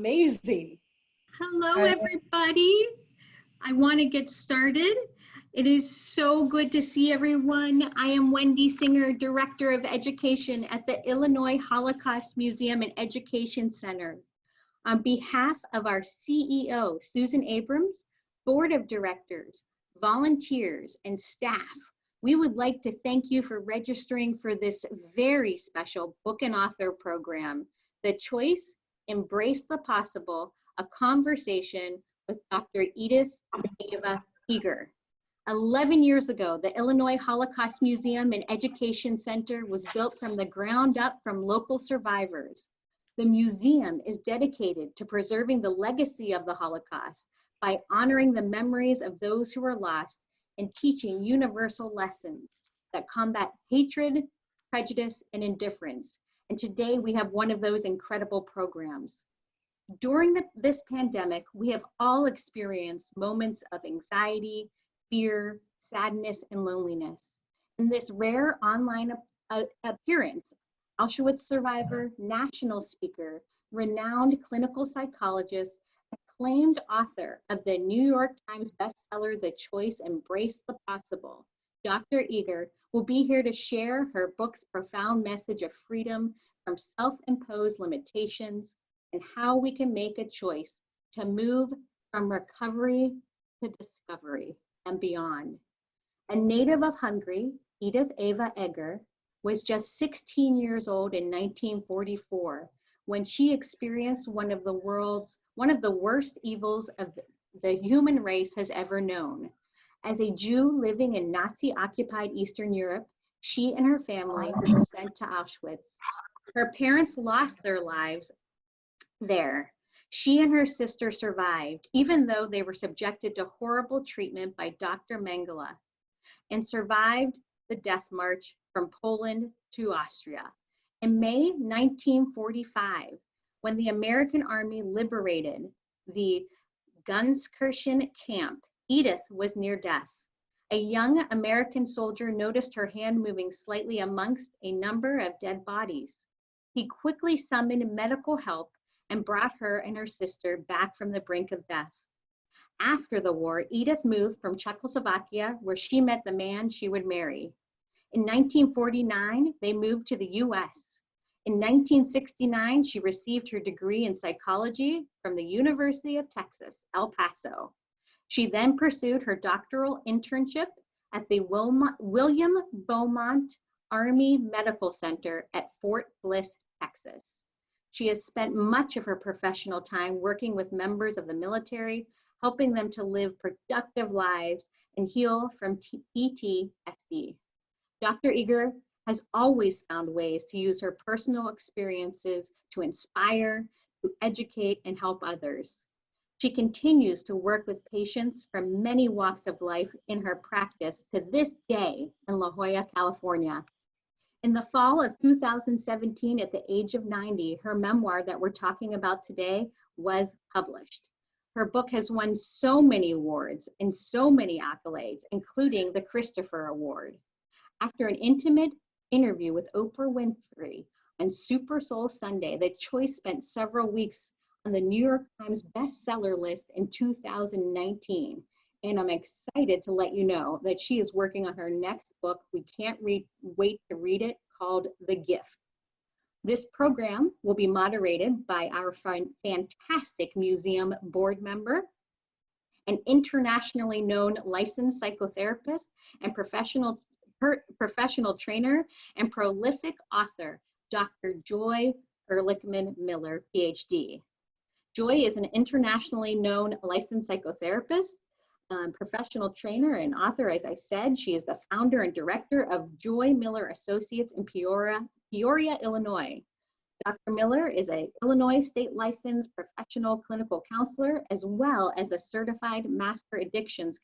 amazing. Hello, everybody. I want to get started. It is so good to see everyone. I am Wendy Singer, Director of Education at the Illinois Holocaust Museum and Education Center. On behalf of our CEO, Susan Abrams, Board of Directors, volunteers, and staff, we would like to thank you for registering for this very special book and author program, The Choice, Embrace the Possible, a conversation with Dr. Edith Eger. 11 years ago, the Illinois Holocaust Museum and Education Center was built from the ground up from local survivors. The museum is dedicated to preserving the legacy of the Holocaust by honoring the memories of those who were lost and teaching universal lessons that combat hatred, prejudice, and indifference. And today we have one of those incredible programs. During this pandemic, we have all experienced moments of anxiety, fear, sadness, and loneliness. In this rare online appearance, Auschwitz survivor, national speaker, renowned clinical psychologist, acclaimed author of the New York Times bestseller, The Choice, Embrace the Possible, Dr. Eger will be here to share her book's profound message of freedom from self-imposed limitations and how we can make a choice to move from recovery to discovery and beyond. A native of Hungary, Edith Eger was just 16 years old in 1944 when she experienced one of the worst evils of the human race has ever known. As a Jew living in Nazi-occupied Eastern Europe, she and her family were sent to Auschwitz. Her parents lost their lives there. She and her sister survived, even though they were subjected to horrible treatment by Dr. Mengele, and survived the death march from Poland to Austria. In May 1945, when the American Army liberated the Gunskirchen camp, Edith was near death. A young American soldier noticed her hand moving slightly amongst a number of dead bodies. He quickly summoned medical help and brought her and her sister back from the brink of death. After the war, Edith moved from Czechoslovakia, where she met the man she would marry. In 1949, they moved to the US. In 1969, she received her degree in psychology from the University of Texas, El Paso. She then pursued her doctoral internship at the William Beaumont Army Medical Center at Fort Bliss, Texas. She has spent much of her professional time working with members of the military, helping them to live productive lives and heal from PTSD. Dr. Eger has always found ways to use her personal experiences to inspire, to educate, and help others. She continues to work with patients from many walks of life in her practice to this day in La Jolla, California. In the fall of 2017, at the age of 90, her memoir that we're talking about today was published. Her book has won so many awards and so many accolades, including the Christopher Award. After an intimate interview with Oprah Winfrey on Super Soul Sunday, The Choice spent several weeks on the New York Times bestseller list in 2019. And I'm excited to let you know that she is working on her next book. We can't wait to read it, called The Gift. This program will be moderated by our fantastic museum board member, an internationally known licensed psychotherapist and professional trainer and prolific author, Dr. Joy Ehrlichman Miller, PhD. Joy is an internationally known licensed psychotherapist, professional trainer, and author. As I said, she is the founder and director of Joy Miller Associates in Peoria, Illinois. Dr. Miller is an Illinois state licensed professional clinical counselor, as well as a certified master addictions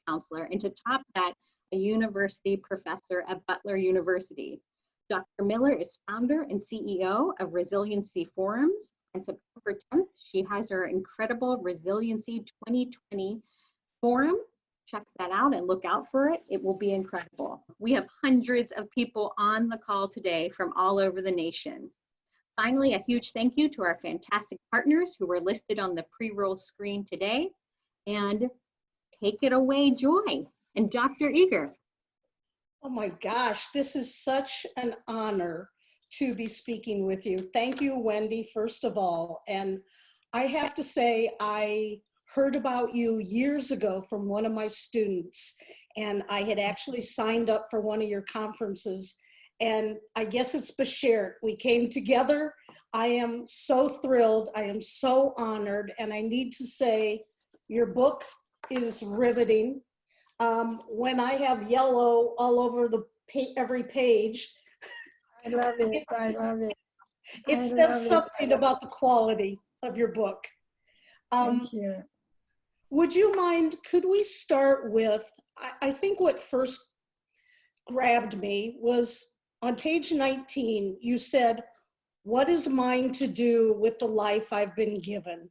counselor, and to top that, a university professor at Butler University. Dr. Miller is founder and CEO of Resiliency Forums. On September 10th, she has her incredible Resiliency 2020 Forum. Check that out and look out for it. It will be incredible. We have hundreds of people on the call today from all over the nation. finally, a huge thank you to our fantastic partners who were listed on the pre-roll screen today. And take it away, Joy. And Dr. Eger. Oh my gosh, this is such an honor to be speaking with you. Thank you, Wendy, first of all. And I have to say, I heard about you years ago from one of my students, and I had actually signed up for one of your conferences. And I guess it's Bashir. We came together. I am so thrilled. I am so honored. And I need to say, your book is riveting. When I have yellow all over the every page, I love it. I love it. It says something about the quality of your book. Thank you. Would you mind, could we start with, I think what first grabbed me was on page 19, you said, "What is mine to do with the life I've been given?"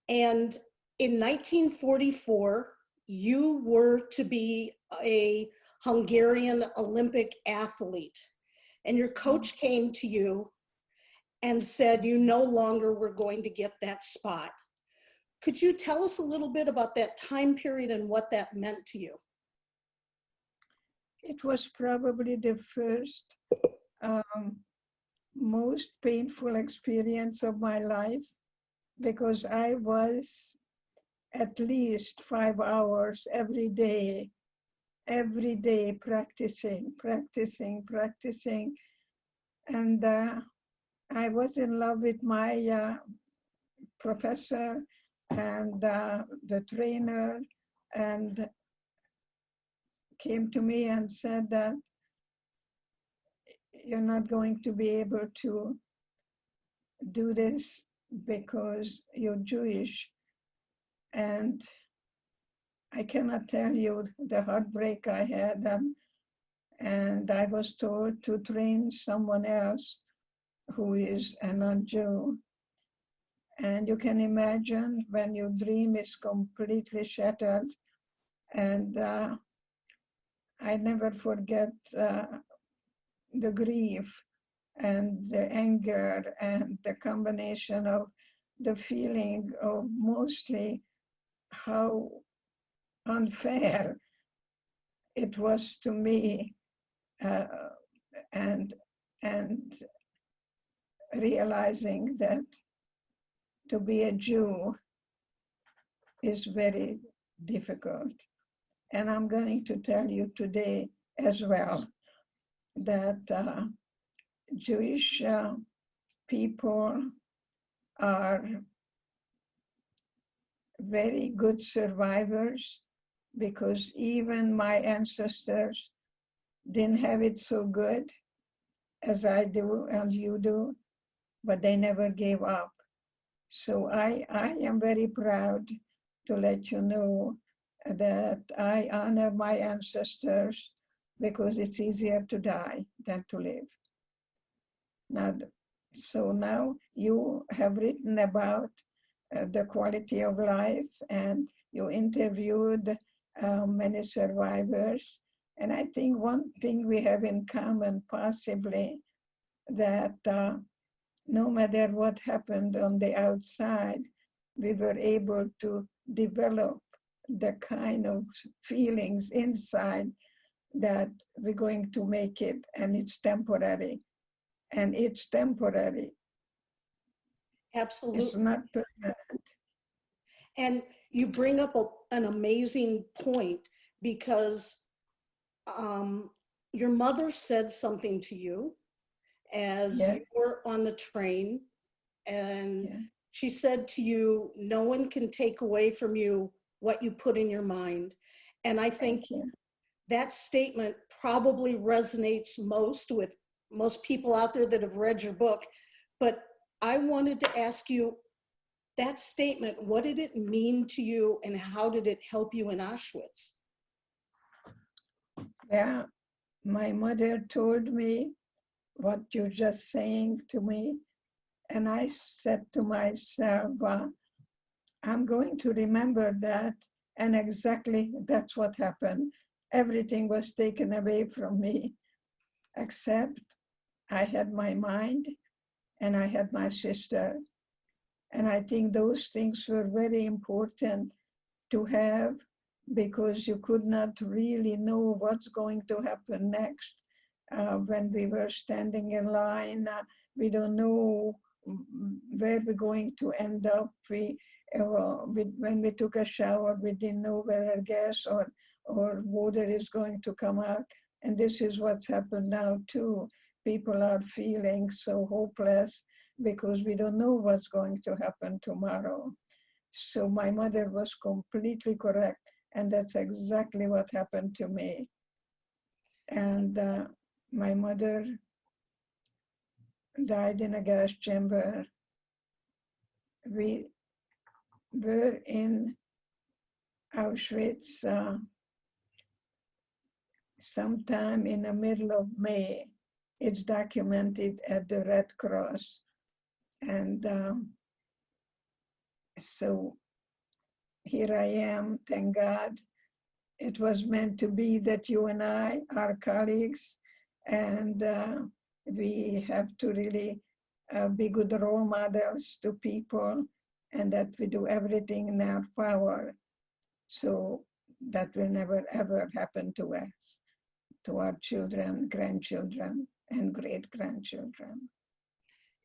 And in 1944, you were to be a Hungarian Olympic athlete, and your coach came to you and said you no longer were going to get that spot. Could you tell us a little bit about that time period and what that meant to you? It was probably the first most painful experience of my life, because I was at least 5 hours every day practicing. And I was in love with my professor and the trainer, and came to me and said that you're not going to be able to do this because you're Jewish. And I cannot tell you the heartbreak I had. And I was told to train someone else who is a non-Jew. And you can imagine when your dream is completely shattered. And I never forget the grief and the anger and the combination of the feeling of mostly how unfair it was to me, and realizing that to be a Jew is very difficult. And I'm going to tell you today as well that Jewish people are very good survivors, because even my ancestors didn't have it so good as I do and you do, but they never gave up. So I am very proud to let you know that I honor my ancestors, because it's easier to die than to live. So now you have written about the quality of life, and you interviewed many survivors. And I think one thing we have in common, possibly, that no matter what happened on the outside, we were able to develop the kind of feelings inside that we're going to make it, and it's temporary. And it's temporary. Absolutely. It's not permanent. And you bring up an amazing point, because your mother said something to you as you were on the train, and she said to you, "No one can take away from you what you put in your mind." And I think that statement probably resonates most with most people out there that have read your book. But I wanted to ask you, that statement, what did it mean to you, and how did it help you in Auschwitz? Yeah, my mother told me what you're just saying to me. And I said to myself, I'm going to remember that. And exactly that's what happened. Everything was taken away from me, except I had my mind, and I had my sister. And I think those things were very important to have, because you could not really know what's going to happen next. When we were standing in line, we don't know where we're going to end up. When we took a shower, we didn't know whether gas or water is going to come out. And this is what's happened now too. People are feeling so hopeless because we don't know what's going to happen tomorrow. So my mother was completely correct. And that's exactly what happened to me. And my mother died in a gas chamber. We were in Auschwitz sometime in the middle of May. It's documented at the Red Cross. And so here I am, thank God. It was meant to be that you and I are colleagues, and we have to really be good role models to people, and that we do everything in our power so that will never ever happen to us, to our children, grandchildren, and great-grandchildren.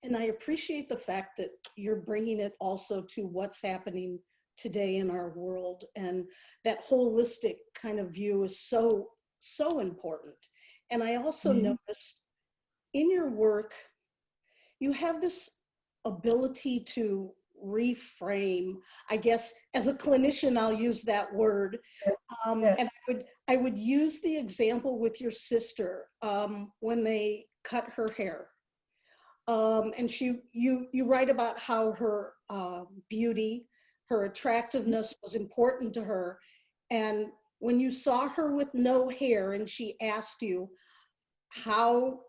And I appreciate the fact that you're bringing it also to what's happening today in our world. And that holistic kind of view is so, so important. And I also noticed in your work, you have this ability to reframe. I guess as a clinician, I'll use that word. Yes. And I would use the example with your sister when they cut her hair. And you write about how her beauty, her attractiveness was important to her. And when you saw her with no hair and she asked you how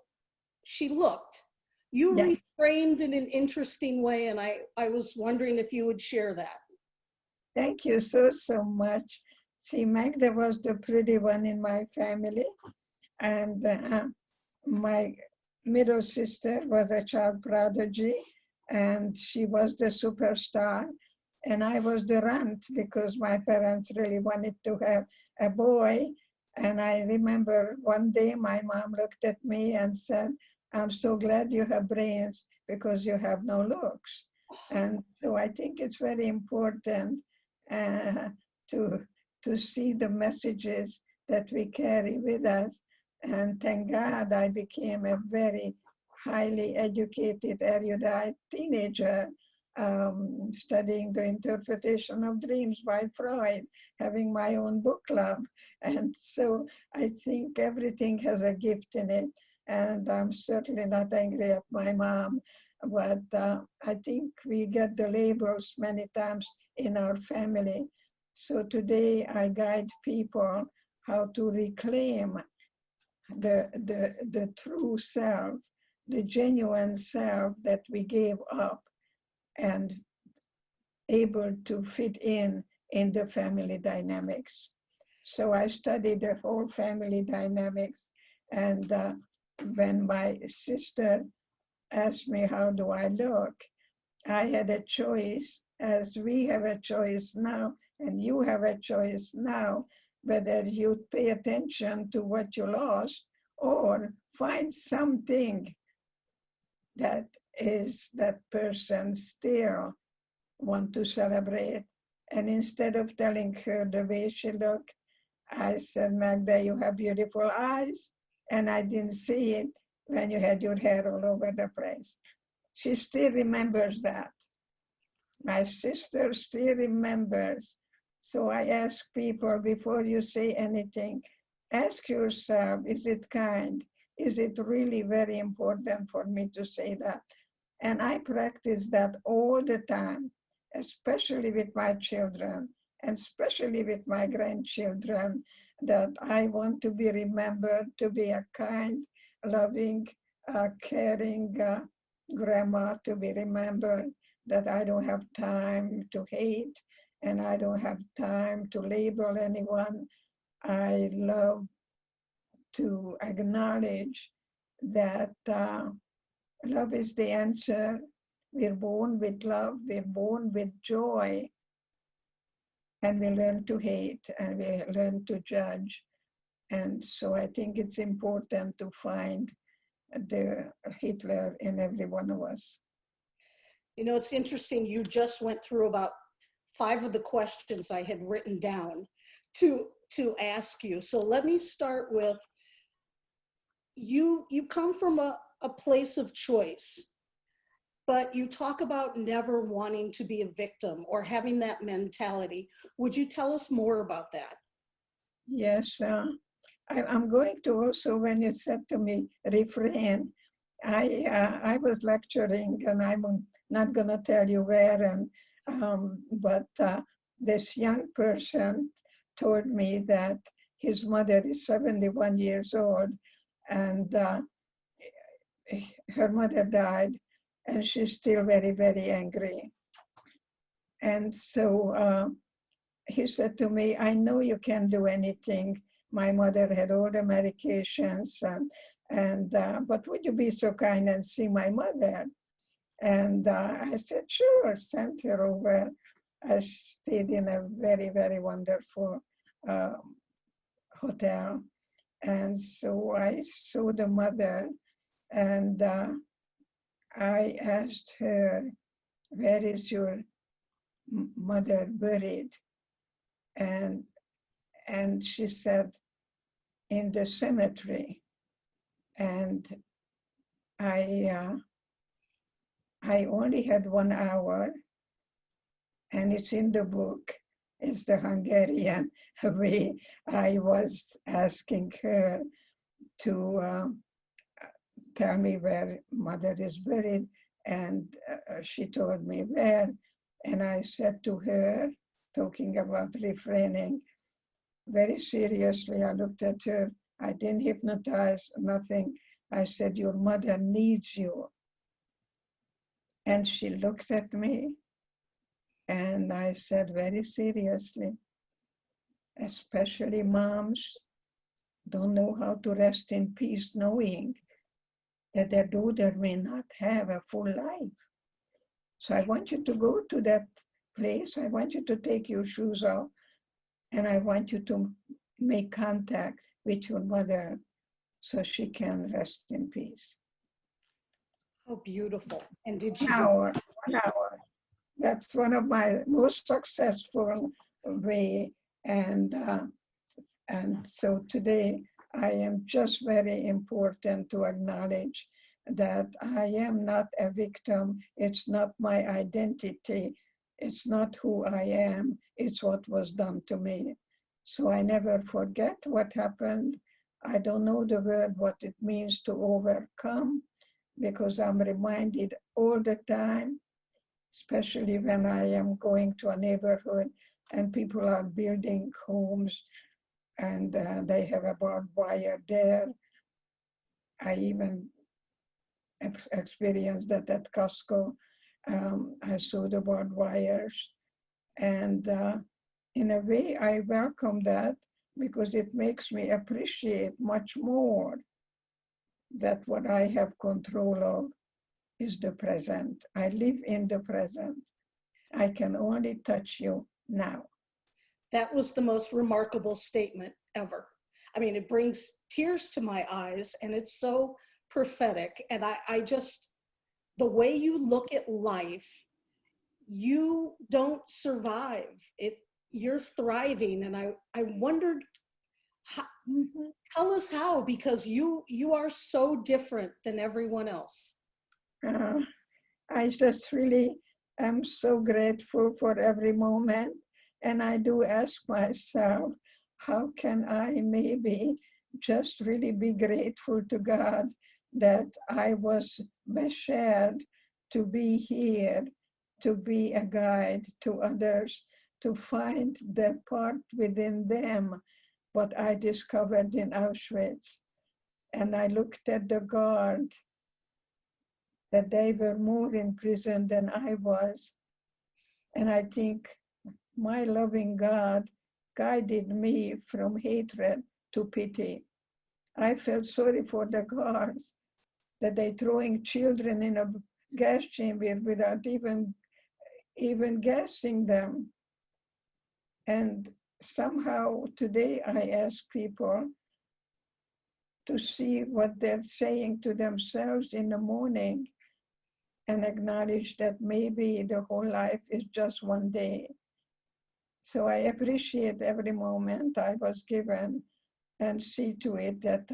she looked, you reframed in an interesting way. And I was wondering if you would share that. Thank you so much. See, Magda was the pretty one in my family. And my middle sister was a child prodigy, and she was the superstar. And I was the runt because my parents really wanted to have a boy. And I remember one day my mom looked at me and said, "I'm so glad you have brains because you have no looks." And so I think it's very important to see the messages that we carry with us. And thank God I became a very highly educated, erudite teenager, studying the interpretation of dreams by Freud, having my own book club. And so I think everything has a gift in it. And I'm certainly not angry at my mom, but I think we get the labels many times in our family. So today I guide people how to reclaim the true self, the genuine self that we gave up, and able to fit in the family dynamics. So I studied the whole family dynamics, and when my sister asked me, how do I look? I had a choice, as we have a choice now, and you have a choice now, whether you pay attention to what you lost or find something that is that person still want to celebrate. And instead of telling her the way she looked, I said, "Magda, you have beautiful eyes, and I didn't see it when you had your hair all over the place." She still remembers that. My sister still remembers. So I ask people, before you say anything, ask yourself, is it kind? Is it really very important for me to say that? And I practice that all the time, especially with my children, and especially with my grandchildren, that I want to be remembered to be a kind, loving, caring grandma, to be remembered that I don't have time to hate, and I don't have time to label anyone. I love to acknowledge that love is the answer. We're born with love, we're born with joy, and we learn to hate and we learn to judge. And so I think it's important to find the Hitler in every one of us. You know, it's interesting, you just went through about 5 of the questions I had written down to ask you. So let me start with, you come from a place of choice, but you talk about never wanting to be a victim or having that mentality. Would you tell us more about that? Yes, I'm going to also, when you said to me, refrain, I was lecturing, and I'm not going to tell you where, and but this young person told me that his mother is 71 years old, and her mother died, and she's still very, very angry. And so he said to me, I know you can't do anything. My mother had all the medications, but would you be so kind and see my mother? And I said, sure, send her over. I stayed in a very, very wonderful hotel. And so I saw the mother, and I asked her, where is your mother buried? And she said, in the cemetery. And I only had 1 hour, and it's in the book. It's the Hungarian way. I was asking her to tell me where mother is buried, and she told me where. And I said to her, talking about refraining, very seriously, I looked at her. I didn't hypnotize, nothing. I said, your mother needs you. And she looked at me, and I said very seriously, especially moms don't know how to rest in peace, knowing that their daughter may not have a full life. So I want you to go to that place. I want you to take your shoes off, and I want you to make contact with your mother so she can rest in peace. Oh, beautiful. And did you? 1 hour, 1 hour. That's one of my most successful way. And so today I am just very important to acknowledge that I am not a victim. It's not my identity. It's not who I am. It's what was done to me. So I never forget what happened. I don't know the word, what it means to overcome, because I'm reminded all the time, especially when I am going to a neighborhood and people are building homes and they have a barbed wire there. I even experienced that at Costco. I saw the barbed wires, and in a way I welcome that, because it makes me appreciate much more that what I have control of is the present. I live in the present. I can only touch you now. That was the most remarkable statement ever. I mean, it brings tears to my eyes, and it's so prophetic. And I just, the way you look at life, you don't survive it. You're thriving. And I wondered, how, tell us how, because you are so different than everyone else. I just really am so grateful for every moment. And I do ask myself, how can I maybe just really be grateful to God that I was shared to be here, to be a guide to others, to find the part within them, what I discovered in Auschwitz. And I looked at the guard, that they were more in prison than I was. And I think my loving God guided me from hatred to pity. I felt sorry for the guards, that they throwing children in a gas chamber without even gassing them. And somehow today I ask people to see what they're saying to themselves in the morning and acknowledge that maybe the whole life is just one day. So I appreciate every moment I was given and see to it that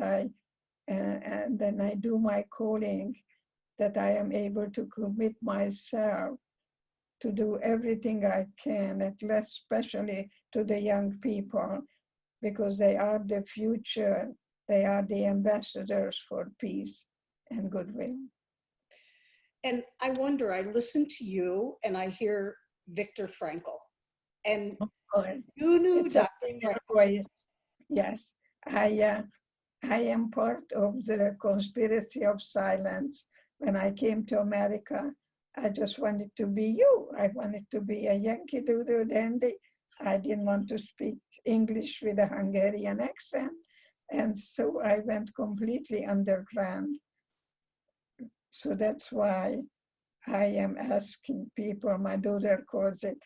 and then I do my calling, that I am able to commit myself to do everything I can, at least especially to the young people, because they are the future. They are the ambassadors for peace and goodwill. And I wonder, I listen to you and I hear Viktor Frankl. And you knew It's a Dr. female Frankl. voice. Yes, I am part of the conspiracy of silence. When I came to America, I just wanted to be you. I wanted to be a Yankee Doodle dandy. I didn't want to speak English with a Hungarian accent. And so I went completely underground. So that's why I am asking people, my daughter calls it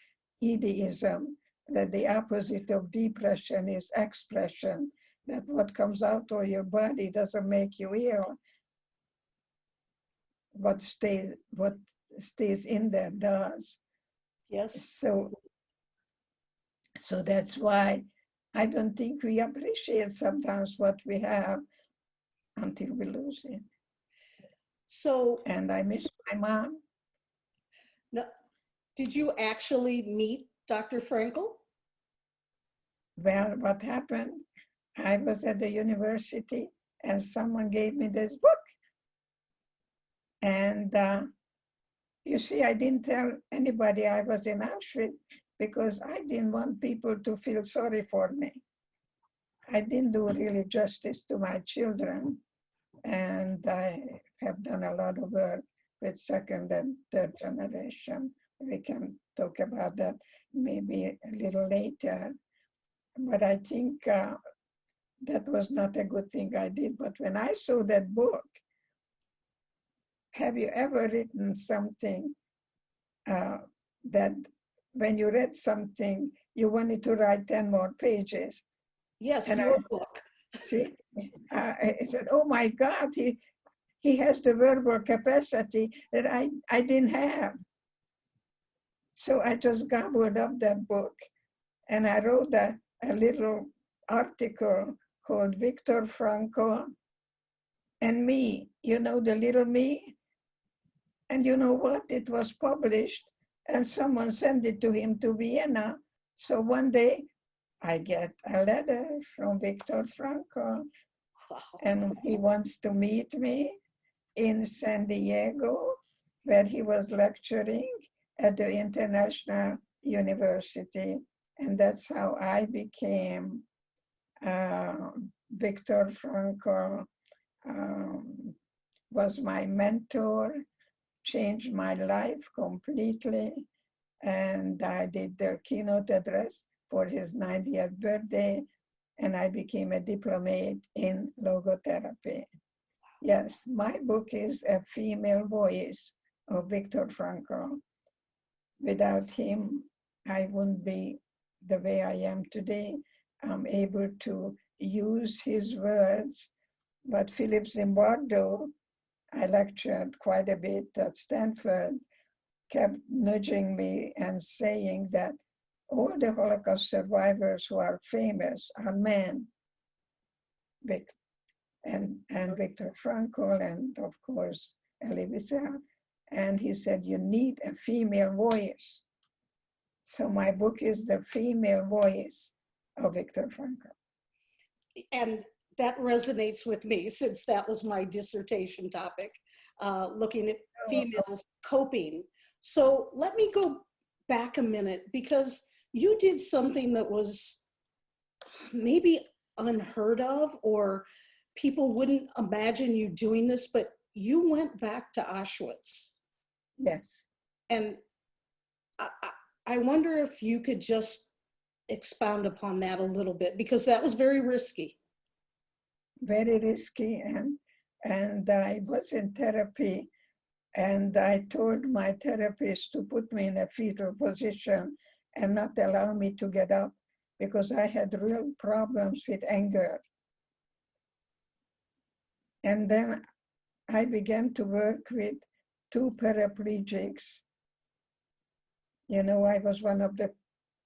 Edism, that the opposite of depression is expression, that what comes out of your body doesn't make you ill. What stays in there does. Yes. So that's why I don't think we appreciate sometimes what we have until we lose it. So, And I miss my mom. no, did you actually meet Dr. Frankl? Well, what happened? I was at the university and someone gave me this book. And you see, I didn't tell anybody I was in Auschwitz because I didn't want people to feel sorry for me. I didn't do really justice to my children. And I have done a lot of work with second and third generation. We can talk about that maybe a little later. But I think that was not a good thing I did. But when I saw that book, have you ever written something that when you read something, you wanted to write 10 more pages? Yes, And your book. See, I said, oh my God, he has the verbal capacity that I didn't have. So I just gobbled up that book and I wrote a little article called Viktor Frankl and Me, you know, the little me. And you know what? It was published and someone sent it to him to Vienna. So one day I get a letter from Viktor Frankl, and he wants to meet me in San Diego, where he was lecturing at the International University. And that's how I became Viktor Frankl, was my mentor, changed my life completely. And I did the keynote address for his 90th birthday, and I became a diplomate in logotherapy. Yes, my book is a female voice of Viktor Frankl. Without him, I wouldn't be the way I am today. I'm able to use his words, but Philip Zimbardo, I lectured quite a bit at Stanford, kept nudging me and saying that all the Holocaust survivors who are famous are men. And Viktor Frankl, and of course, Elie Wiesel. And he said, you need a female voice. So my book is the female voice of Viktor Frankl. And that resonates with me since that was my dissertation topic, looking at females coping. So let me go back a minute, because you did something that was maybe unheard of, or people wouldn't imagine you doing this, but you went back to Auschwitz. Yes. And I wonder if you could just expound upon that a little bit, because that was very risky. Very risky. and I was in therapy, and I told my therapist to put me in a fetal position and not allow me to get up because I had real problems with anger. And then I began to work with 2 paraplegics. You know, I was one of the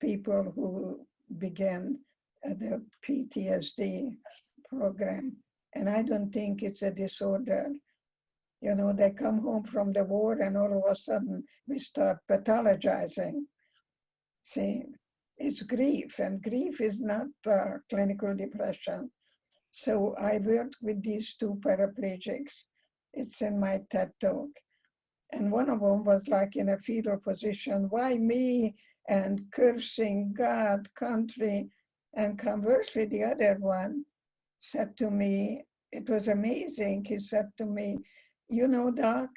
people who began the PTSD program. And I don't think it's a disorder. You know, they come home from the war and all of a sudden we start pathologizing. See, it's grief, and grief is not clinical depression. So I worked with these 2 paraplegics. It's in my TED talk. And one of them was like in a fetal position, why me? And cursing God, country. And conversely, the other one said to me, it was amazing. He said to me, you know, Doc,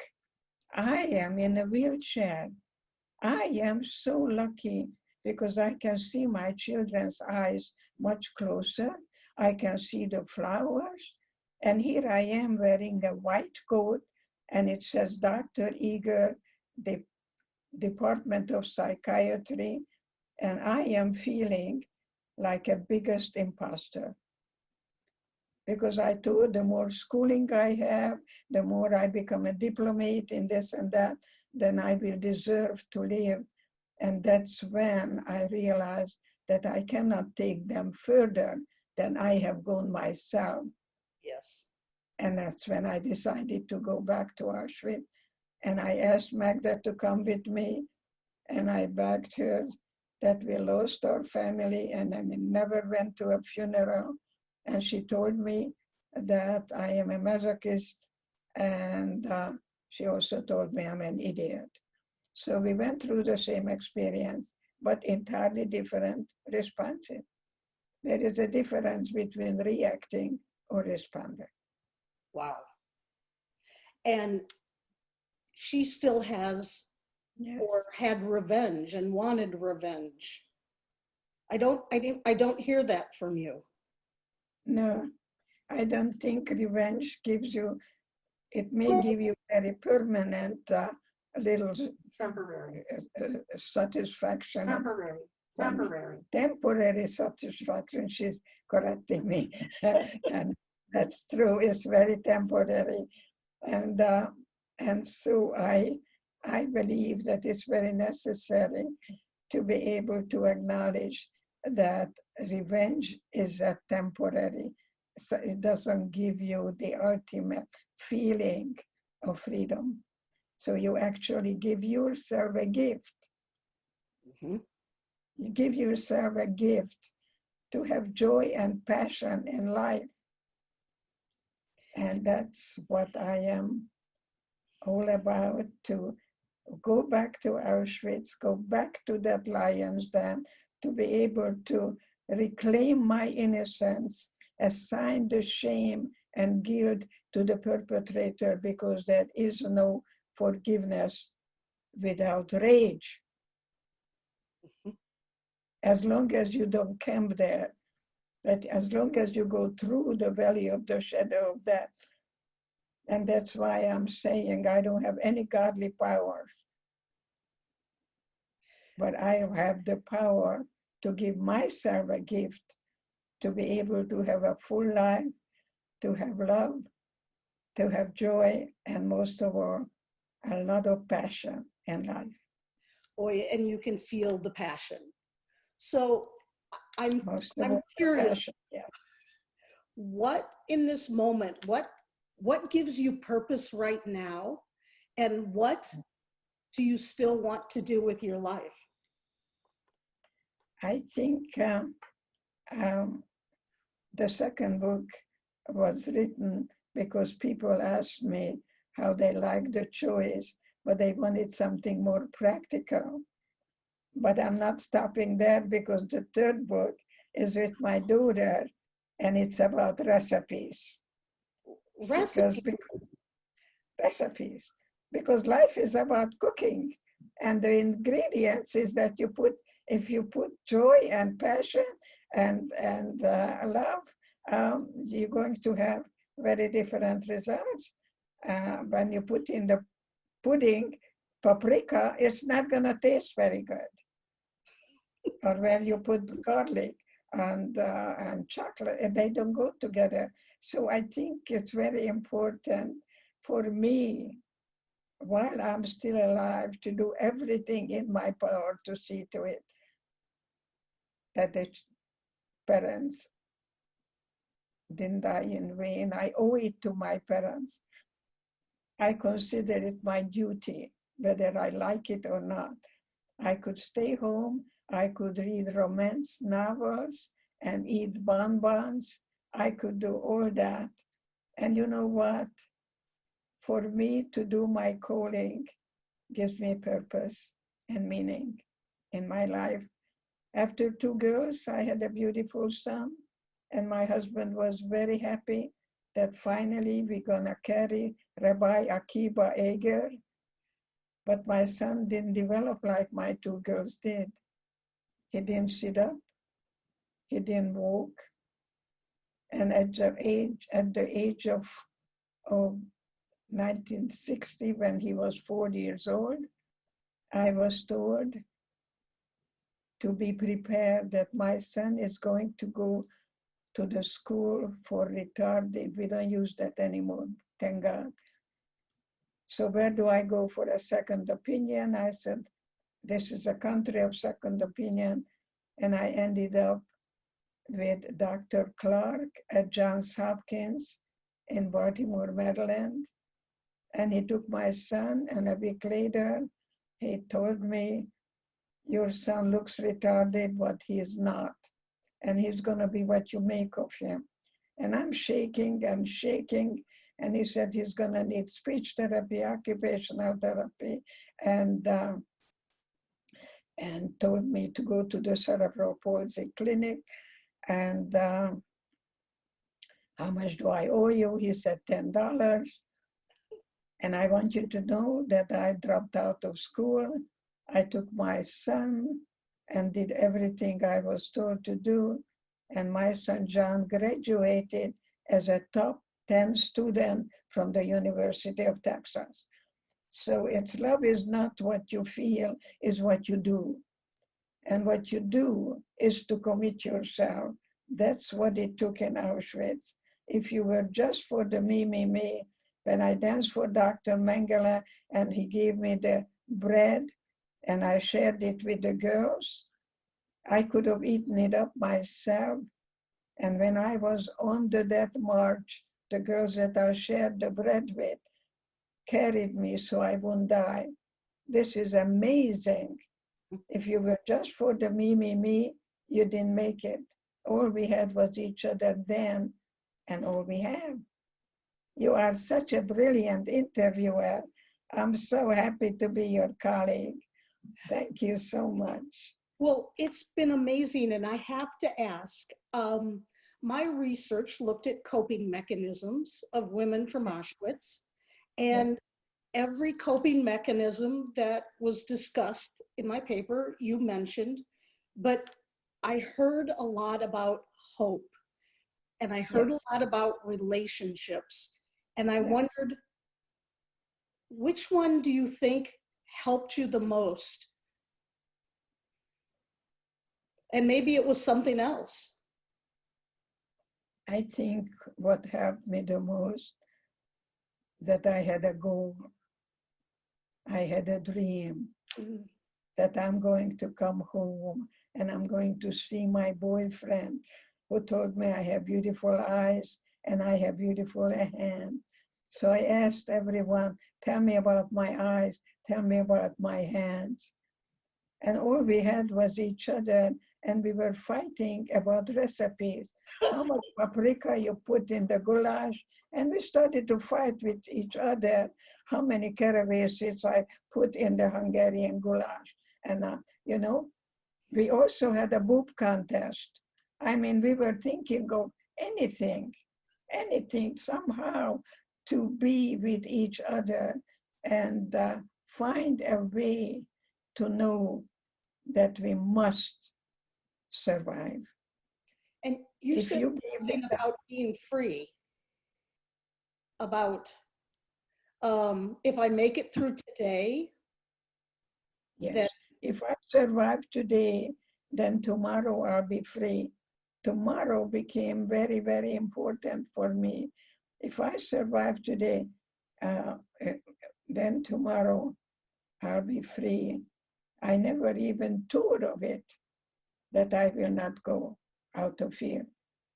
I am in a wheelchair. I am so lucky because I can see my children's eyes much closer. I can see the flowers. And here I am wearing a white coat, and it says Dr. Eger, the Department of Psychiatry, and I am feeling like a biggest imposter. Because I thought the more schooling I have, the more I become a diplomat in this and that, then I will deserve to live. And that's when I realized that I cannot take them further than I have gone myself. Yes. And that's when I decided to go back to Auschwitz. And I asked Magda to come with me, and I begged her that we lost our family and I never went to a funeral. And she told me that I am a masochist, and she also told me I'm an idiot. So we went through the same experience, but entirely different responses. There is a difference between reacting or responding. Wow. And she still has, Yes. or had revenge and wanted revenge. I don't hear that from you. No, I don't think revenge gives you, it may give you very permanent little Temporary, satisfaction. temporary. Satisfaction, she's correcting me. And that's true, it's very temporary. And so I believe that it's very necessary to be able to acknowledge that revenge is a temporary, so it doesn't give you the ultimate feeling of freedom. So you actually give yourself a gift. Mm-hmm. You give yourself a gift to have joy and passion in life. And that's what I am all about, to go back to Auschwitz, go back to that lion's den, to be able to reclaim my innocence, assign the shame and guilt to the perpetrator, because there is no forgiveness without rage. Mm-hmm. As long as you don't camp there, that as long as you go through the valley of the shadow of death. And that's why I'm saying I don't have any godly power, but I have the power to give myself a gift, to be able to have a full life, to have love, to have joy, and most of all, a lot of passion in life. Boy, and you can feel the passion. So I'm curious, passion, yeah. what in this moment, what gives you purpose right now, and what do you still want to do with your life? I think the second book was written because people asked me how they liked the choice, but they wanted something more practical. But I'm not stopping there, because the third book is with my daughter, and it's about recipes. Recipes. Because life is about cooking, and the ingredients is that you put, if you put joy and passion and love, you're going to have very different results. When you put in the pudding paprika, it's not going to taste very good. Or when you put garlic and chocolate, they don't go together. So I think it's very important for me, while I'm still alive, to do everything in my power to see to it that the parents didn't die in vain. I owe it to my parents. I consider it my duty, whether I like it or not. I could stay home, I could read romance novels and eat bonbons. I could do all that. And you know what? For me to do my calling gives me purpose and meaning in my life. After 2 girls, I had a beautiful son, and my husband was very happy that finally we're gonna carry Rabbi Akiva Eger. But my son didn't develop like my 2 girls did. He didn't sit up, he didn't walk. And at the age of 1960, when he was 4 years old, I was told to be prepared that my son is going to go to the school for retarded. We don't use that anymore, thank God. So where do I go for a second opinion? I said, this is a country of second opinion. And I ended up with Dr. Clark at Johns Hopkins in Baltimore, Maryland. And he took my son, and a week later, he told me, your son looks retarded, but he's not. And he's gonna be what you make of him. And I'm shaking and shaking. And he said he's gonna need speech therapy, occupational therapy, and told me to go to the cerebral palsy clinic. And how much do I owe you? He said $10. And I want you to know that I dropped out of school. I took my son and did everything I was told to do. And my son John graduated as a top 10 student from the University of Texas. So it's love is not what you feel, is what you do. And what you do is to commit yourself. That's what it took in Auschwitz. If you were just for the me, when I danced for Dr. Mengele and he gave me the bread and I shared it with the girls, I could have eaten it up myself. And when I was on the death march, the girls that I shared the bread with carried me so I wouldn't die. This is amazing. If you were just for the me, you didn't make it. All we had was each other then, and all we have. You are such a brilliant interviewer. I'm so happy to be your colleague. Thank you so much. Well, it's been amazing, and I have to ask, my research looked at coping mechanisms of women from Auschwitz, and every coping mechanism that was discussed in my paper, you mentioned, but I heard a lot about hope, and I heard a lot about relationships, and I wondered, which one do you think helped you the most? And maybe it was something else. I think what helped me the most, that I had a goal. I had a dream that I'm going to come home and I'm going to see my boyfriend, who told me I have beautiful eyes and I have beautiful hands. So I asked everyone, tell me about my eyes, tell me about my hands. And all we had was each other, and we were fighting about recipes. How much paprika you put in the goulash? And we started to fight with each other. How many caraway seeds I put in the Hungarian goulash? And, you know, we also had a boob contest. I mean, we were thinking of anything somehow to be with each other and find a way to know that we must survive. And you said something about being free. about if I make it through today, Yes. that If I survive today, then tomorrow I'll be free. Tomorrow became very, very important for me. If I survive today, uh, eh, then tomorrow I'll be free. I never even thought of it, that I will not go out of fear.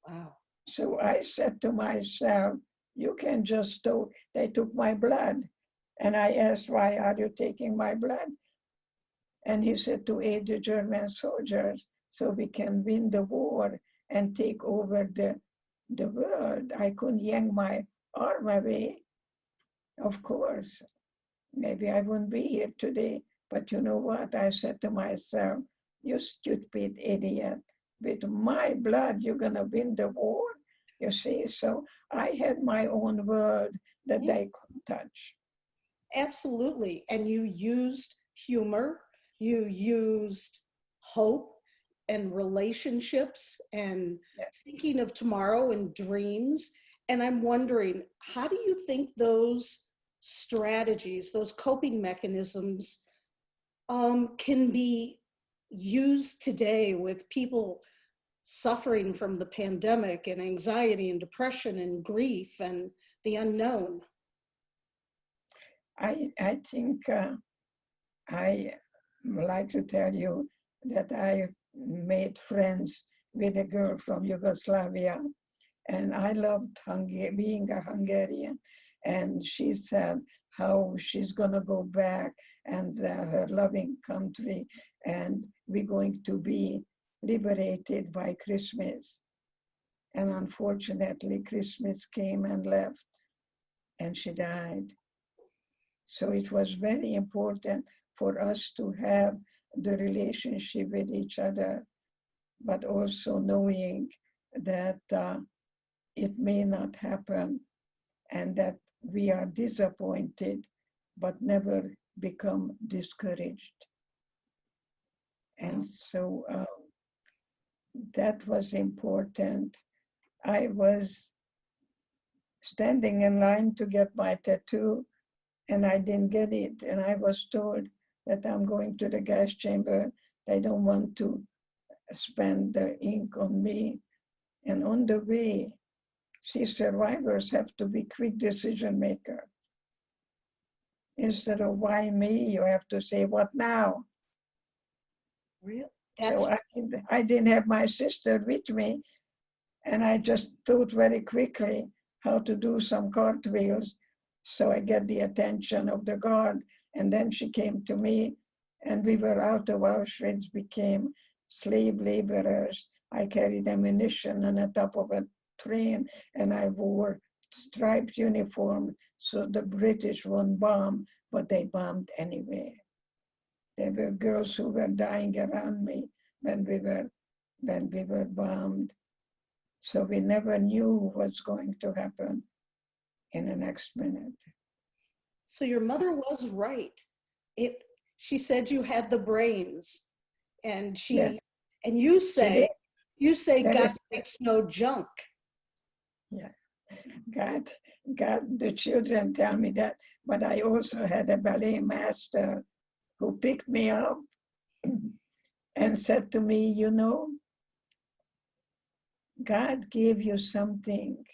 wow. So I said to myself, you can just do, they took my blood. And I asked, why are you taking my blood? And he said, to aid the German soldiers so we can win the war and take over the world. I couldn't yank my arm away, of course. Maybe I wouldn't be here today. But you know what? I said to myself, you stupid idiot. With my blood, you're going to win the war. You see, so I had my own world that they couldn't touch. Absolutely. And you used humor, you used hope and relationships and Yes. thinking of tomorrow and dreams. And I'm wondering, how do you think those strategies, those coping mechanisms can be used today with people suffering from the pandemic and anxiety and depression and grief and the unknown? I think I like to tell you that I made friends with a girl from Yugoslavia, and I loved being a Hungarian. And she said how she's going to go back and her loving country, and we're going to be liberated by Christmas. And unfortunately, Christmas came and left, and she died. So it was very important for us to have the relationship with each other, but also knowing that it may not happen and that we are disappointed, but never become discouraged. And so that was important. I was standing in line to get my tattoo, and I didn't get it. And I was told that I'm going to the gas chamber. They don't want to spend the ink on me. And on the way, see, survivors have to be quick decision maker. Instead of why me, you have to say, what now? Real? So I didn't have my sister with me. And I just thought very quickly how to do some cartwheels. So I get the attention of the guard. And then she came to me, and we were out of Auschwitz, became slave laborers. I carried ammunition on the top of a train, and I wore striped uniform so the British won't bomb, but they bombed anyway. There were girls who were dying around me when we were bombed. So we never knew what's going to happen in the next minute. So your mother was right. She said you had the brains, and Yes. and you say God is, makes no junk. yeah, God, the children tell me that, but I also had a ballet master who picked me up and said to me, you know, God gave you something.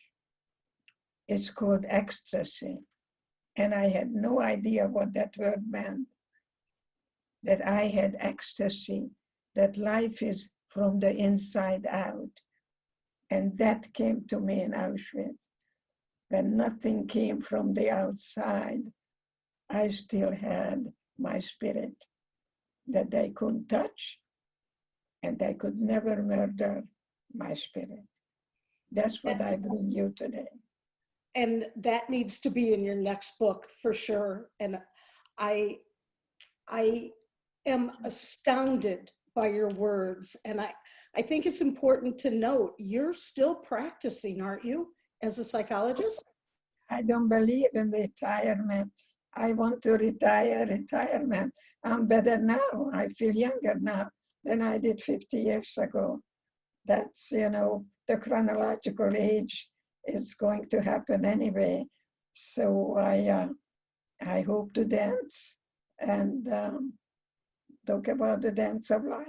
It's called ecstasy. And I had no idea what that word meant. That I had ecstasy, that life is from the inside out. And that came to me in Auschwitz. When nothing came from the outside, I still had my spirit that they couldn't touch, and they could never murder my spirit. That's what I bring you today. And that needs to be in your next book for sure. And I am astounded by your words. And I think it's important to note you're still practicing, aren't you, as a psychologist? I don't believe in retirement. I want to retire retirement. I'm better now. I feel younger now than I did 50 years ago. That's, the chronological age is going to happen anyway. So I hope to dance and talk about the dance of life.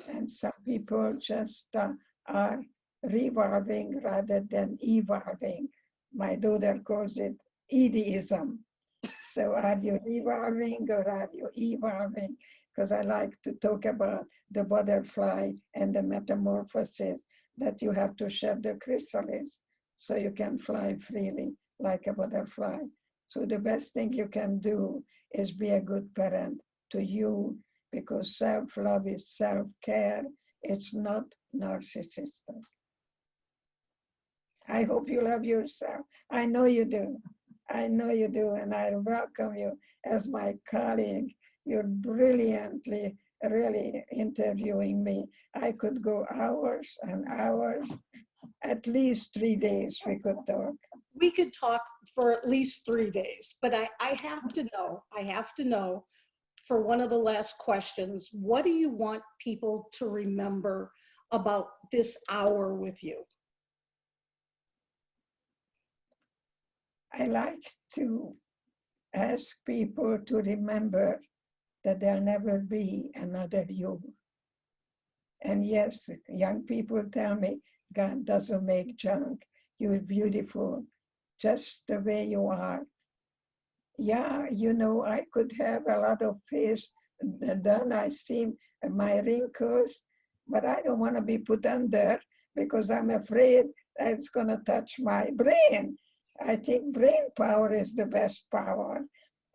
And some people just are revolving rather than evolving. My daughter calls it Edism. So are you revolving or are you evolving? Because I like to talk about the butterfly and the metamorphosis that you have to shed the chrysalis so you can fly freely like a butterfly. So the best thing you can do is be a good parent to you, because self-love is self-care. It's not narcissistic. I hope you love yourself. I know you do. I know you do, and I welcome you as my colleague. You're brilliantly, really interviewing me. I could go hours and hours, at least 3 days we could talk. We could talk for at least 3 days, but I have to know for one of the last questions, what do you want people to remember about this hour with you? I like to ask people to remember that there'll never be another you. And yes, young people tell me, God doesn't make junk. You're beautiful, just the way you are. Yeah, you know, I could have a lot of face done. I see my wrinkles, but I don't want to be put under because I'm afraid that it's going to touch my brain. I think brain power is the best power.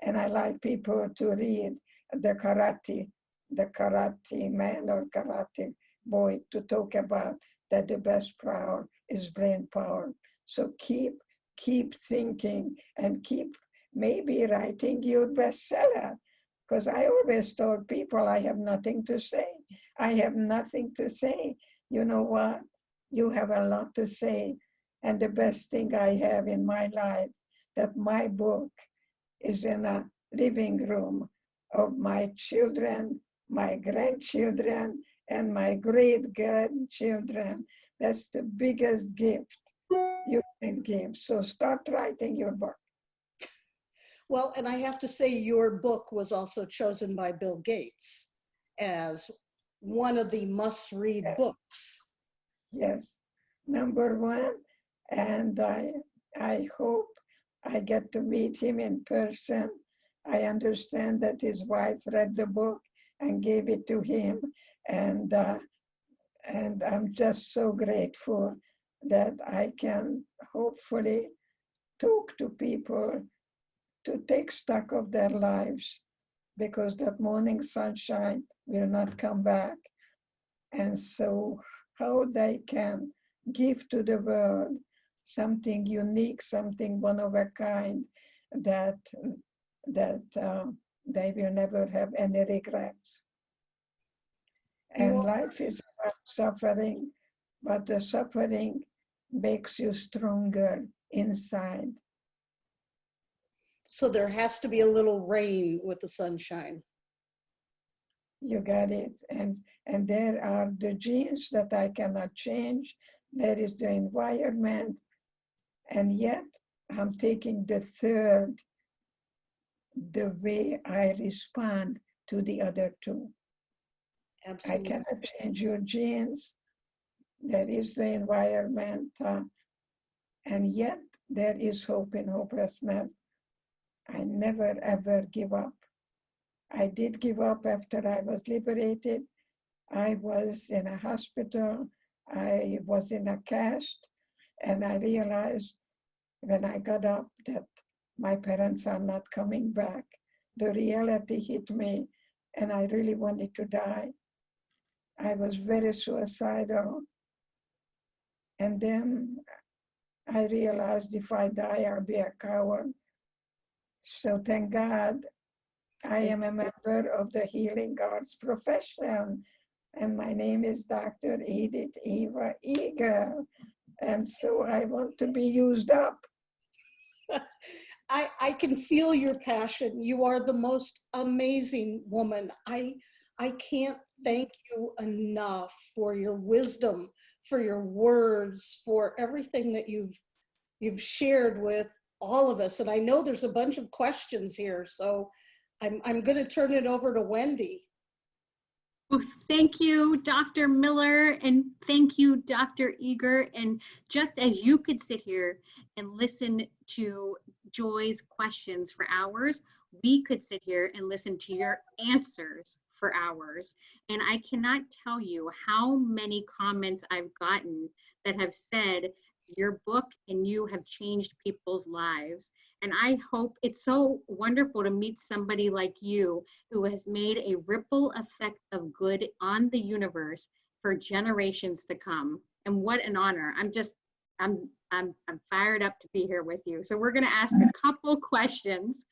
And I like people to read the karate man or karate boy to talk about that the best power is brain power. So keep thinking and keep maybe writing your bestseller. Because I always told people I have nothing to say. I have nothing to say. You know what? You have a lot to say. And the best thing I have in my life, that my book is in a living room of my children, my grandchildren, and my great-grandchildren. That's the biggest gift you can give. So start writing your book. Well, and I have to say your book was also chosen by Bill Gates as one of the must-read books. Yes, number one. And I hope I get to meet him in person. I understand that his wife read the book and gave it to him. And I'm just so grateful that I can hopefully talk to people to take stock of their lives, because that morning sunshine will not come back. And so how they can give to the world something unique, something one of a kind, that they will never have any regrets. And life is about suffering, but the suffering makes you stronger inside. So there has to be a little rain with the sunshine. You got it. And there are the genes that I cannot change. There is the environment. And yet I'm taking the third, the way I respond to the other two. Absolutely. I cannot change your genes. There is the environment. And yet there is hope in hopelessness. I never, ever give up. I did give up after I was liberated. I was in a hospital. I was in a cast. And I realized when I got up that my parents are not coming back. The reality hit me, and I really wanted to die. I was very suicidal. And then I realized if I die, I'll be a coward. So thank God I am a member of the healing arts profession. And my name is Dr. Edith Eger. And so I want to be used up. I can feel your passion. You are the most amazing woman. I can't thank you enough for your wisdom, for your words, for everything that you've shared with all of us. And I know there's a bunch of questions here, so I'm going to turn it over to Wendy. Well, thank you, Dr. Miller, and thank you, Dr. Eger. And just as you could sit here and listen to Joy's questions for hours, we could sit here and listen to your answers for hours. And I cannot tell you how many comments I've gotten that have said your book and you have changed people's lives. And I hope it's so wonderful to meet somebody like you who has made a ripple effect of good on the universe for generations to come. And what an honor. I'm fired up to be here with you. So we're going to ask a couple questions.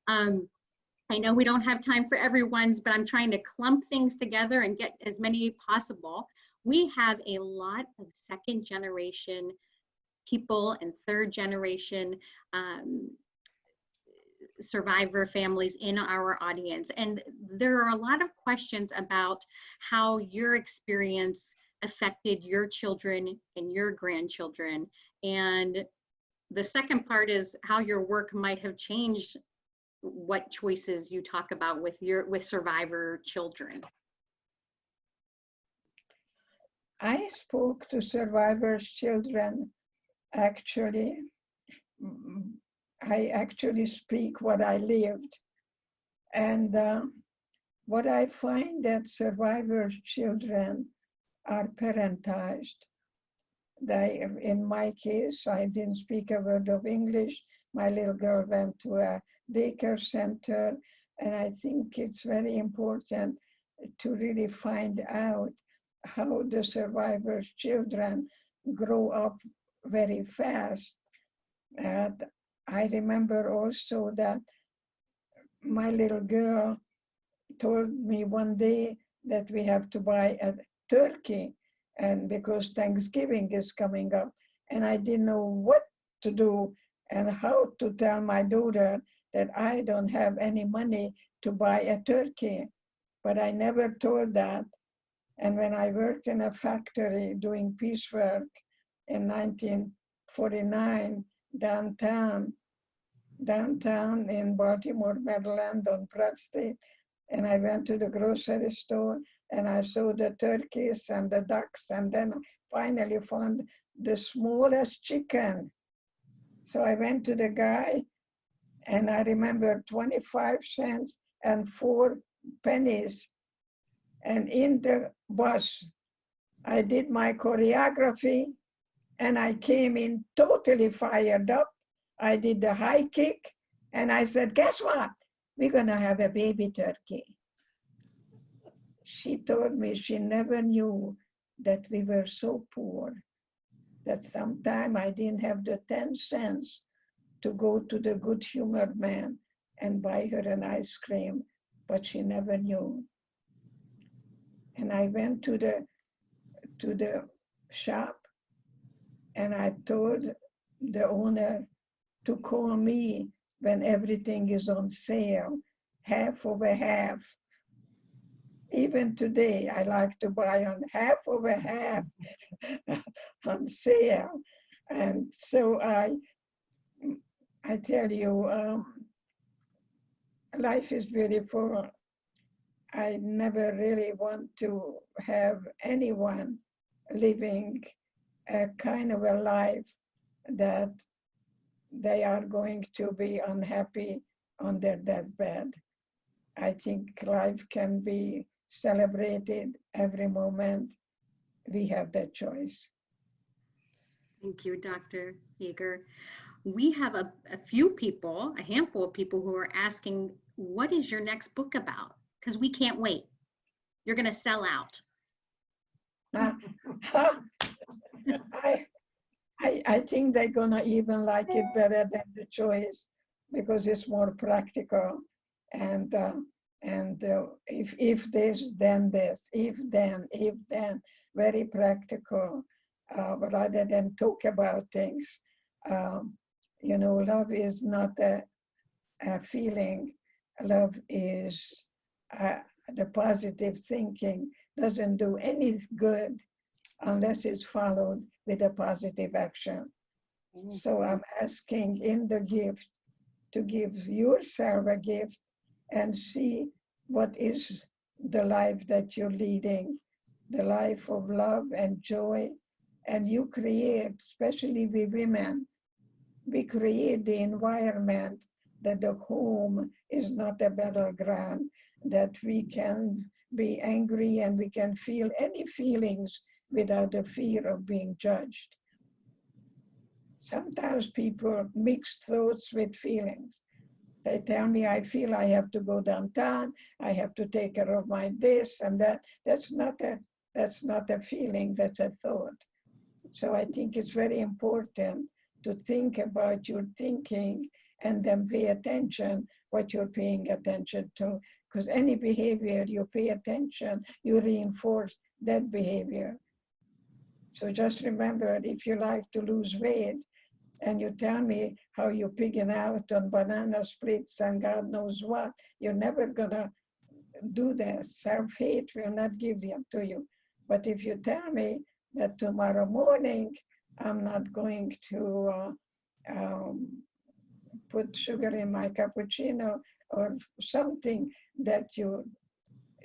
I know we don't have time for everyone's, but I'm trying to clump things together and get as many possible. We have a lot of second generation people and third generation survivor families in our audience. And there are a lot of questions about how your experience affected your children and your grandchildren. And the second part is how your work might have changed what choices you talk about with survivor children. I spoke to survivors' children. Actually, I actually speak what I lived. And what I find that survivors' children are parentized. In my case, I didn't speak a word of English. My little girl went to a daycare center, and I think it's very important to really find out how the survivors' children grow up very fast. And I remember also that my little girl told me one day that we have to buy a turkey, and because Thanksgiving is coming up, and I didn't know what to do and how to tell my daughter that I don't have any money to buy a turkey. But I never told that. And when I worked in a factory doing piecework in 1949 downtown in Baltimore, Maryland on Pratt Street, and I went to the grocery store and I saw the turkeys and the ducks, and then finally found the smallest chicken. So I went to the guy, and I remember 25 cents and 4 pennies. And in the bus, I did my choreography, and I came in totally fired up. I did the high kick, and I said, guess what? We're gonna have a baby turkey. She told me she never knew that we were so poor, that sometime I didn't have the 10 cents to go to the Good Humored Man and buy her an ice cream, but she never knew. And I went to the shop, and I told the owner to call me when everything is on sale, half over half. Even today, I like to buy on half over half on sale. And so I tell you, life is beautiful. I never really want to have anyone living a kind of a life that they are going to be unhappy on their deathbed. I think life can be celebrated every moment. We have that choice. Thank you, Dr. Eger. We have a few people, a handful of people who are asking, what is your next book about? Because we can't wait. You're going to sell out. I think they're going to even like it better than the choice, because it's more practical. And if this, then this, if then, very practical, rather than talk about things. You know, love is not a feeling. Love is the positive thinking doesn't do any good unless it's followed with a positive action. So I'm asking in the gift to give yourself a gift and see what is the life that you're leading, the life of love and joy. And you create, especially we women, we create the environment that the home is not a battleground, that we can be angry and we can feel any feelings without the fear of being judged. Sometimes people mix thoughts with feelings. They tell me, I feel I have to go downtown, I have to take care of my this and that. That's not a feeling, that's a thought. So I think it's very important to think about your thinking and then pay attention what you're paying attention to. Because any behavior you pay attention, you reinforce that behavior. So just remember, if you like to lose weight, and you tell me how you're pigging out on banana splits and God knows what, you're never gonna do that. Self-hate will not give them to you. But if you tell me that tomorrow morning I'm not going to put sugar in my cappuccino or something that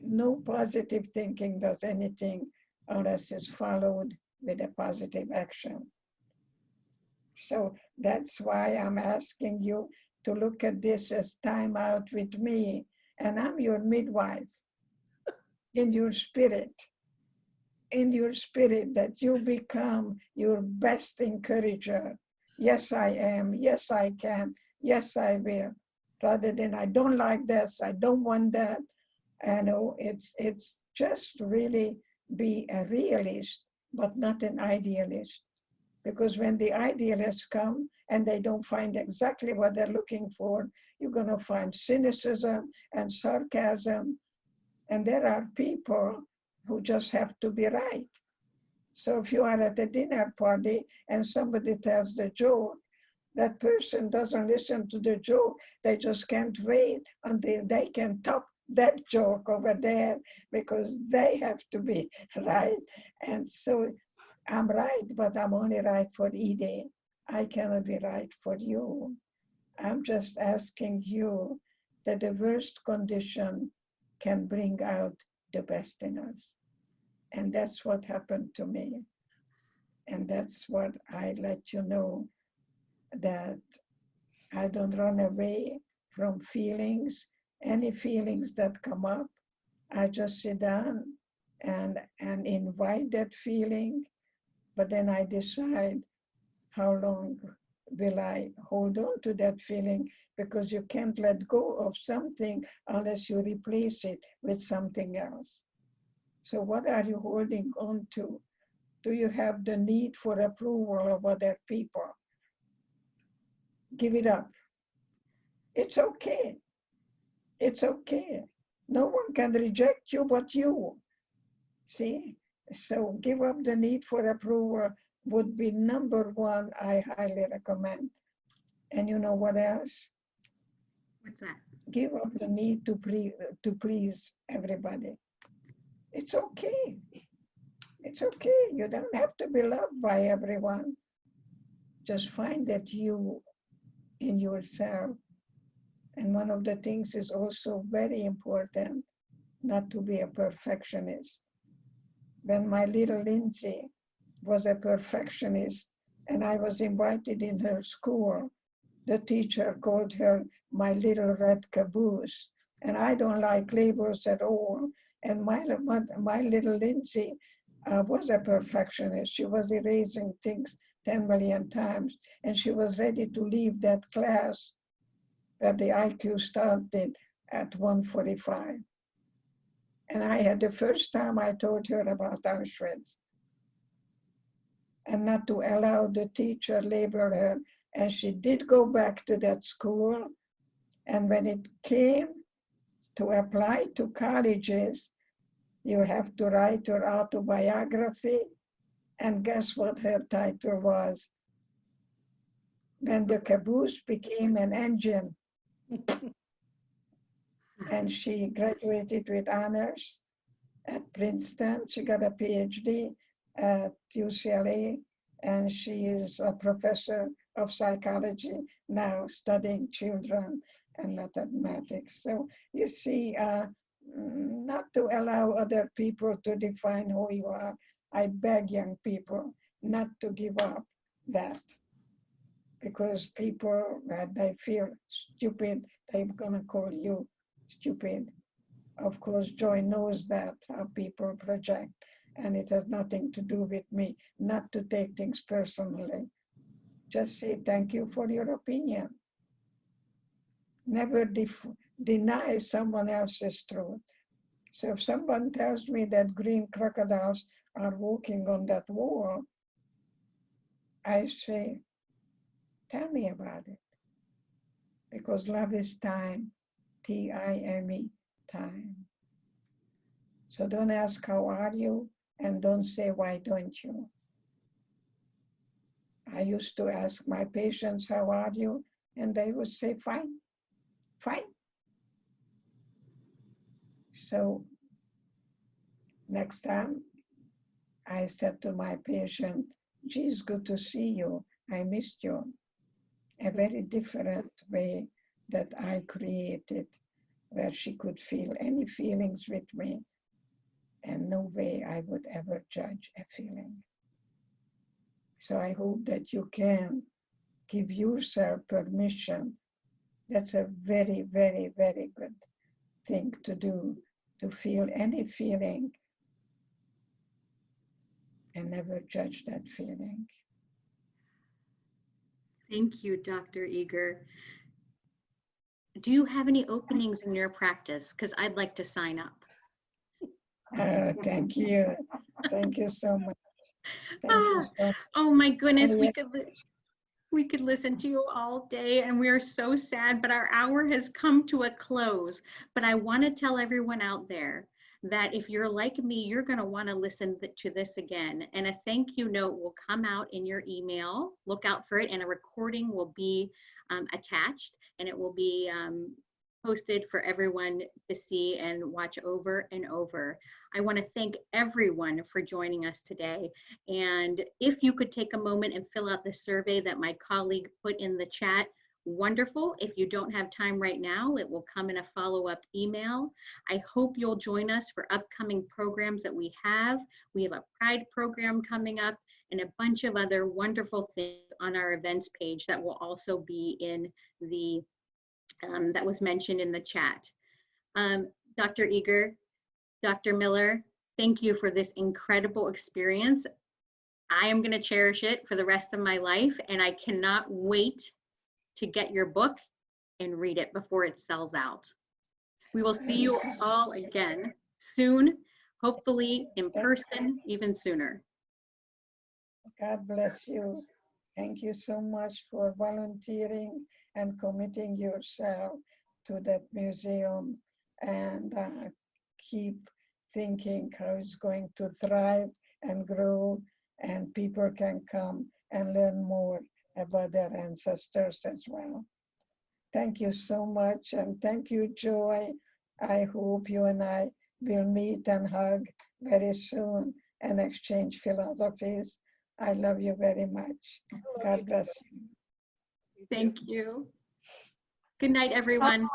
no positive thinking does anything unless it's followed with a positive action. So that's why I'm asking you to look at this as time out with me. And I'm your midwife in your spirit, that you become your best encourager. Yes, I am. Yes, I can. Yes, I will. Rather than I don't like this, I don't want that. And it's just really be a realist, but not an idealist. Because when the idealists come and they don't find exactly what they're looking for, you're going to find cynicism and sarcasm. And there are people who just have to be right. So if you are at a dinner party and somebody tells the joke, that person doesn't listen to the joke. They just can't wait until they can top that joke over there because they have to be right. And so I'm right, but I'm only right for Edith. I cannot be right for you. I'm just asking you that the worst condition can bring out the best in us. And that's what happened to me. And that's what I let you know, that I don't run away from feelings. Any feelings that come up, I just sit down and invite that feeling. But then I decide how long will I hold on to that feeling, because you can't let go of something unless you replace it with something else. So what are you holding on to? Do you have the need for approval of other people? Give it up. It's okay. It's okay. No one can reject you but you. See? So give up the need for approval would be number one, I highly recommend. And you know what else? What's that? Give up the need to please everybody. It's okay. It's okay. You don't have to be loved by everyone. Just find that you in yourself. And one of the things is also very important, not to be a perfectionist. When my little Lindsay was a perfectionist and I was invited in her school, the teacher called her my little red caboose. And I don't like labels at all. And my little Lindsay was a perfectionist. She was erasing things 10 million times. And she was ready to leave that class where the IQ started at 145. And I had the first time I told her about Auschwitz, and not to allow the teacher label her. And she did go back to that school. And when it came to apply to colleges, you have to write your autobiography. And guess what her title was? When the caboose became an engine. And she graduated with honors at Princeton. She got a PhD at UCLA. and she is a professor of psychology now, studying children and mathematics. So you see, not to allow other people to define who you are. I beg young people not to give up that, because people, they feel stupid, they're gonna call you stupid. Of course, Joy knows that how people project, and it has nothing to do with me, not to take things personally. Just say thank you for your opinion. Never deny someone else's truth. So if someone tells me that green crocodiles are walking on that wall, I say, tell me about it. Because love is time, T-I-M-E, time. So don't ask how are you, and don't say why don't you. I used to ask my patients, how are you? And they would say, fine, fine. So next time I said to my patient, geez, good to see you. I missed you. A very different way that I created, where she could feel any feelings with me, and no way I would ever judge a feeling. So I hope that you can give yourself permission. That's a very, very, very good thing to do, to feel any feeling and never judge that feeling. Thank you, Dr. Eger. Do you have any openings in your practice? Because I'd like to sign up. Thank you. Thank you so much. Thank you so much. Oh my goodness, Oh, yeah. we could listen to you all day, and we are so sad, but our hour has come to a close. But I want to tell everyone out there that if you're like me, you're going to want to listen to this again. And a thank you note will come out in your email. Look out for it, and a recording will be attached, and it will be posted for everyone to see and watch over and over. I want to thank everyone for joining us today. And if you could take a moment and fill out the survey that my colleague put in the chat, wonderful. If you don't have time right now, it will come in a follow-up email. I hope you'll join us for upcoming programs that we have. We have a Pride program coming up and a bunch of other wonderful things on our events page that will also be in the that was mentioned in the chat. Dr. Eger, Dr. Miller, thank you for this incredible experience. I am going to cherish it for the rest of my life, and I cannot wait to get your book and read it before it sells out. We will see you all again soon, hopefully in person even sooner. God bless you. Thank you so much for volunteering and committing yourself to that museum, and keep thinking how it's going to thrive and grow, and people can come and learn more about their ancestors as well. Thank you so much, and thank you, Joy. I hope you and I will meet and hug very soon and exchange philosophies. I love you very much. God bless you. Thank you. Good night, everyone.